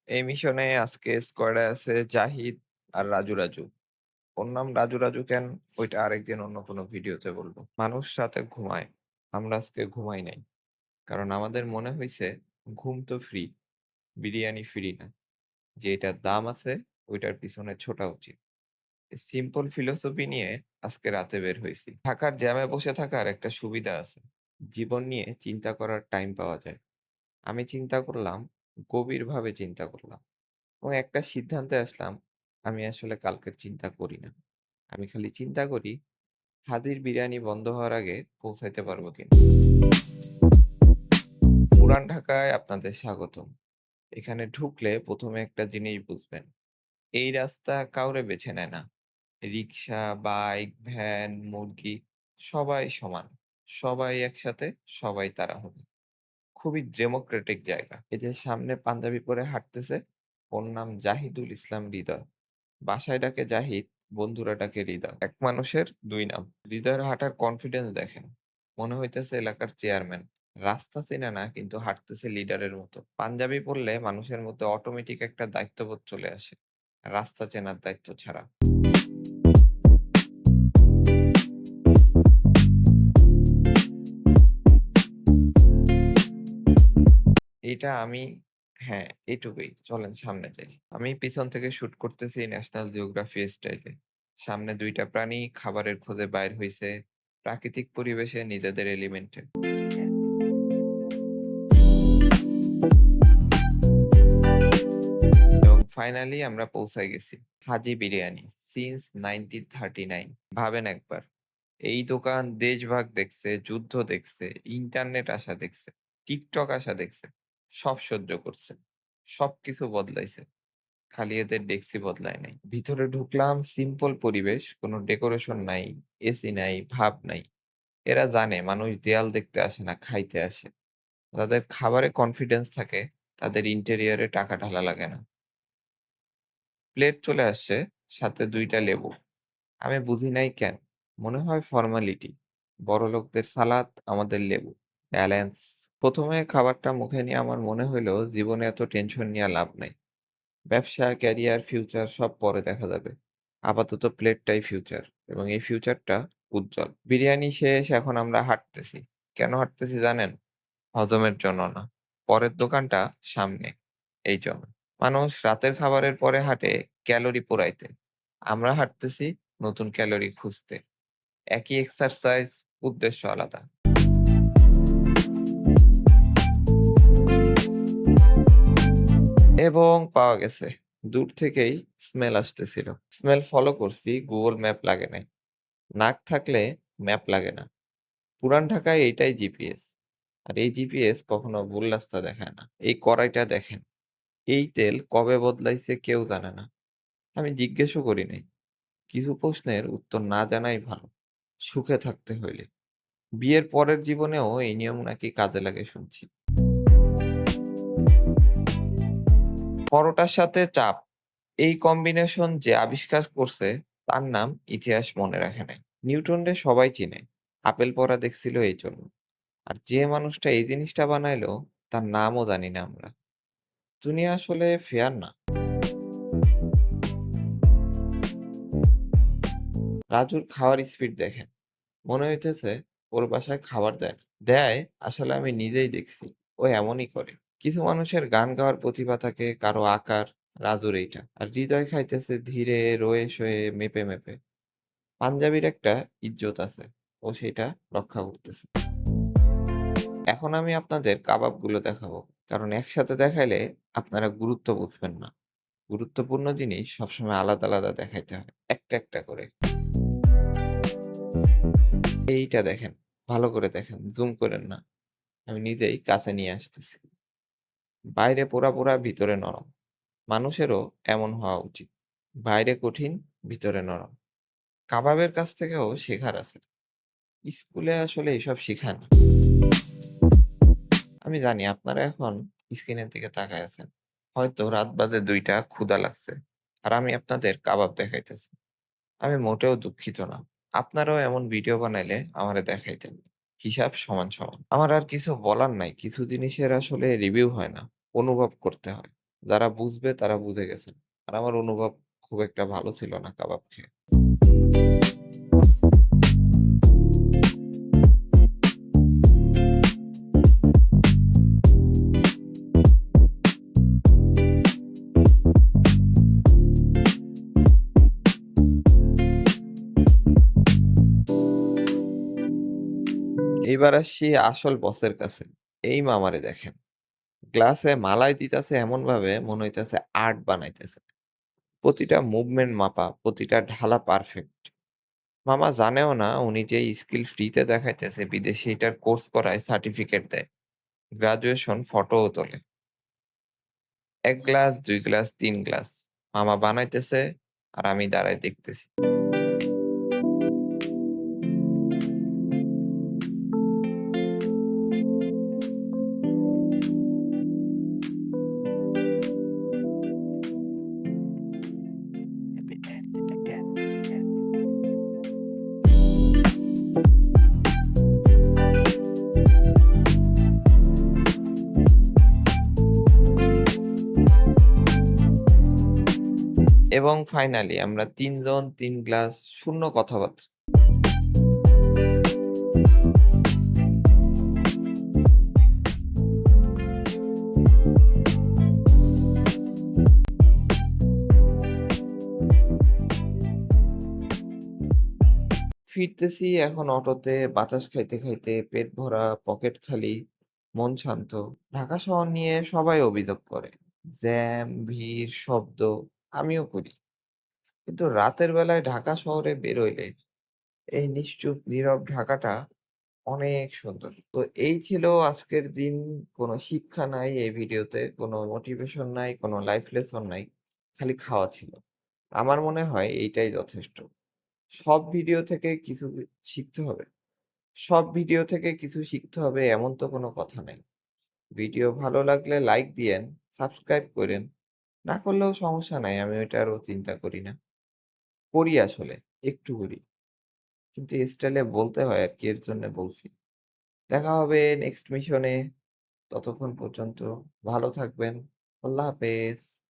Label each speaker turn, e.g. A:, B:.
A: এই মিশনে আজকে স্কোয়াডে আছে জাহিদ আর রাজু রাজু। ওর নাম রাজু রাজু কেন? ওইটা আরেকদিন অন্য কোনো ভিডিওতে বলবো। মানুষ রাতে ঘুমায়, আমরা আজকে ঘুমাই নাই। কারণ আমাদের মনে হইছে ঘুম তো ফ্রি, বিরিয়ানি ফ্রি না। যে এটার দাম আছে ওইটার পিছনে ছোটা উচিত। সিম্পল ফিলোসফি নিয়ে আজকে রাতে বের হইছি। ঢাকার জ্যামে বসে থাকার একটা সুবিধা আছে, জীবন নিয়ে চিন্তা করার টাইম পাওয়া যায়। আমি চিন্তা করলাম, গভীরভাবে চিন্তা করলাম এবং একটা সিদ্ধান্তে আসলাম, আমি আসলে কালকের চিন্তা করি না। আমি খালি চিন্তা করি হাদির বিরিয়ানি বন্ধ হওয়ার আগে পৌঁছাইতে পারবো কিনা। পুরান ঢাকায় আপনাদের স্বাগতম। এখানে ঢুকলে প্রথমে একটা জিনিস বুঝবেন, এই রাস্তা কাউরে বেছে নেয় না। রিক্সা, বাইক, ভ্যান, মুরগি সবাই সমান। সবাই একসাথে, সবাই তাড়াহুড়ো। খুবই ডেমোক্রেটিক জায়গা। এই যে সামনে পাঞ্জাবি পরে হাঁটতেছে, ওর নাম জাহিদুল ইসলাম হৃদয়। বাসায় ডাকে জাহিদ, বন্ধুরা ডাকে হৃদয়। এক মানুষের দুই নাম। হৃদয়ের হাঁটার কনফিডেন্স দেখেন, মনে হইতেছে এলাকার চেয়ারম্যান। রাস্তা চেনে না কিন্তু হাঁটতেছে লিডারের মতো। পাঞ্জাবি পরলে মানুষের মধ্যে অটোমেটিক একটা দায়িত্ববোধ চলে আসে, রাস্তা চেনার দায়িত্ব ছাড়া। এটা আমি, হ্যাঁ, এটুকুই। চলেন সামনে যাই। আমি পিছন থেকে শুট করতেছি ন্যাশনাল জিওগ্রাফি স্টাইলে। সামনে ২ টা প্রাণী খাবারের খোঁজে বাইর হইছে, প্রাকৃতিক পরিবেশে নিজেদের এলিমেন্টে। এবং ফাইনালি আমরা পৌঁছায় গেছি। হাজি বিরিয়ানি সিন্স 1939। ভাবেন একবার। এই দোকান দেশভাগ দেখছে, যুদ্ধ দেখছে, ইন্টারনেট আসা দেখছে, টিকটক আসা দেখছে। সব সহ্য করছে। সবকিছু বদলাইছে। খালি এদের ডেক্সি বদলায় নাই। ভিতরে ঢুকলাম, সিম্পল পরিবেশ, কোনো ডেকোরেশন নাই, এসি নাই, ভাব নাই। এরা জানে মানুষ দেয়াল দেখতে আসে না, খাইতে আসে। তাদের খাবারে কনফিডেন্স থাকে, তাদের ইন্টেরিয়রে টাকা ঢালা লাগে না। প্লেট চলে আসছে, সাথে ২ টা লেবু। আমি বুঝি নাই কেন। মনে হয় ফর্মালিটি। বড়লোকদের সালাদ, আমাদের লেবু। ব্যালেন্স। ১ম এ খাবারটা মুখে নিয়ে আমার মনে হইল জীবনে এত টেনশন নিয়া লাভ নাই। ব্যবসা, ক্যারিয়ার, ফিউচার সব পরে দেখা যাবে। আপাতত প্লেটটাই ফিউচার এবং এই ফিউচারটা উজ্জ্বল। বিরিয়ানি শেষ, এখন আমরা হাঁটতেছি। কেন হাঁটতেছি জানেন? হজমের জন্য না। পরের দোকানটা সামনে, এই জন্য। মানুষ রাতের খাবারের পরে হাঁটে ক্যালোরি পোড়াইতে। আমরা হাঁটতেছি নতুন ক্যালোরি খুঁজতে। একই এক্সারসাইজ, উদ্দেশ্য আলাদা। এবং পাওয়া গেছে। দূর থেকেই স্মেল আসতেছিল। স্মেল ফলো করছি, গুগল ম্যাপ লাগে নাই। নাক থাকলে ম্যাপ লাগে না। পুরান ঢাকায় এইটাই জিপিএস। আর এই জিপিএস কখনো ভুল রাস্তা দেখায় না। এই কড়াইটা দেখেন। এই তেল কবে বদলাইছে কেউ জানে না। আমি জিজ্ঞেসও করি নাই। কিছু প্রশ্নের উত্তর না জানাই ভালো। সুখে থাকতে হইলে। বিয়ের পরের জীবনেও এই নিয়ম নাকি কাজে লাগে শুনছি। পরোটার সাথে চাপ, এই কম্বিনেশন যে আবিষ্কার করছে তার নাম ইতিহাস মনে রাখে নাই। নিউটনরে সবাই চিনে। আপেল পড়া দেখছিল এই জন্য। আর যে মানুষটা এই জিনিসটা বানাইলো তার নামও জানি না আমরা। দুনিয়া আসলে ফেয়ার না। রাজুর খাওয়ার স্পিড দেখেন। মনে হইতেছে ওর বাসায় খাবার দেয় না। দেয়, আসলে আমি নিজেই দেখছি। ও এমনই করে। কিছু মানুষের গান গাওয়ার প্রতিভা থাকে, কারো আকার। রাজুর এইটা। আর হৃদয় খাইতেছে ধীরে, রয়ে সয়ে, মেপে মেপে। পাঞ্জাবির একটা ইজ্জত আছে। ও সেটা রক্ষা করতেছে। এখন আমি আপনাদের কাবাবগুলো দেখাবো। কারণ একসাথে দেখাইলে আপনারা গুরুত্ব বুঝবেন না। গুরুত্বপূর্ণ জিনিস সবসময় আলাদা আলাদা দেখাইতে হয়। একটা একটা করে। এইটা দেখেন। ভালো করে দেখেন। জুম করেন না। আমি নিজেই কাছে নিয়ে আসতেছি। বাইরে পোড়া পোড়া, ভিতরে নরম। মানুষেরও এমন হওয়া উচিত। বাইরে কঠিন, ভিতরে নরম। কাবাবের কাছ থেকেও শেখার আছে। স্কুলে আসলে এসব শিখায় না। আমি জানি আপনারা এখন স্ক্রিনের দিকে তাকায় আছেন। হয়তো রাত বাজে ২ টা, ক্ষুধা লাগছে। আর আমি আপনাদের কাবাব দেখাইতেছি। আমি মোটেও দুঃখিত না। আপনারাও এমন ভিডিও বানাইলে আমারে দেখাইতেন। হিসাব সমান সমান। আমার আর কিছু বলার নাই। কিছু জিনিসের আসলে রিভিউ হয় না, অনুভব করতে হয়। যারা বুঝবে তারা বুঝে গেছেন। আর আমার অনুভব খুব একটা ভালো ছিল না কাবাব খেয়ে। এইবার আসছি আসল বসের কাছে। এই মামারে দেখেন। গ্লাসে মালাই দিতেছে এমনভাবে মনে হইতেছে আর্ট বানাইতেছে। প্রতিটা মুভমেন্ট মাপা, প্রতিটা ঢালা পারফেক্ট। মামা জানেও না উনি যে স্কিল ফ্রিতে দেখাইতেছে বিদেশে এটার কোর্স করায় সার্টিফিকেট দেয়। গ্রাজুয়েশন ফটোও তোলে। ১ গ্লাস, ২ গ্লাস, ৩ গ্লাস। মামা বানাইতেছে আর আমি দাঁড়ায় দেখতেছি। এবং ফাইনালি আমরা ৩ জন ৩ গ্লাস শূন্য কথাবার্তা। ফিরতেছি এখন অটোতে বাতাস খাইতে, খাইতে পেট ভরা, পকেট খালি, মন শান্ত। ঢাকা শহর নিয়ে সবাই অভিযোগ করে। জ্যাম, ভিড়, শব্দ। আমিও করি। কিন্তু রাতের বেলায় ঢাকা শহরে বেরোইলে এই নিশ্চুপ নীরব ঢাকাটা অনেক সুন্দর। তো এই ছিল আজকের দিন। কোনো শিক্ষা নাই এই ভিডিওতে, কোনো মোটিভেশন নাই, কোনো লাইফ লেসন নাই। খালি খাওয়া ছিল। আমার মনে হয় এইটাই যথেষ্ট। সব ভিডিও থেকে কিছু শিখতে হবে। সব ভিডিও থেকে কিছু শিখতে হবে এমন তো কোনো কথা নাই। ভিডিও ভালো লাগলে লাইক দিয়েন, সাবস্ক্রাইব কইরেন। না করলেও সমস্যা নাই। আমি ওইটা আরও চিন্তা করি না। করি আসলে, একটু করি। কিন্তু এই স্টাইলে বলতে হয় আরকি, এর জন্যে বলছি। দেখা হবে নেক্সট মিশনে। ততক্ষণ পর্যন্ত ভালো থাকবেন। আল্লাহ হাফেজ।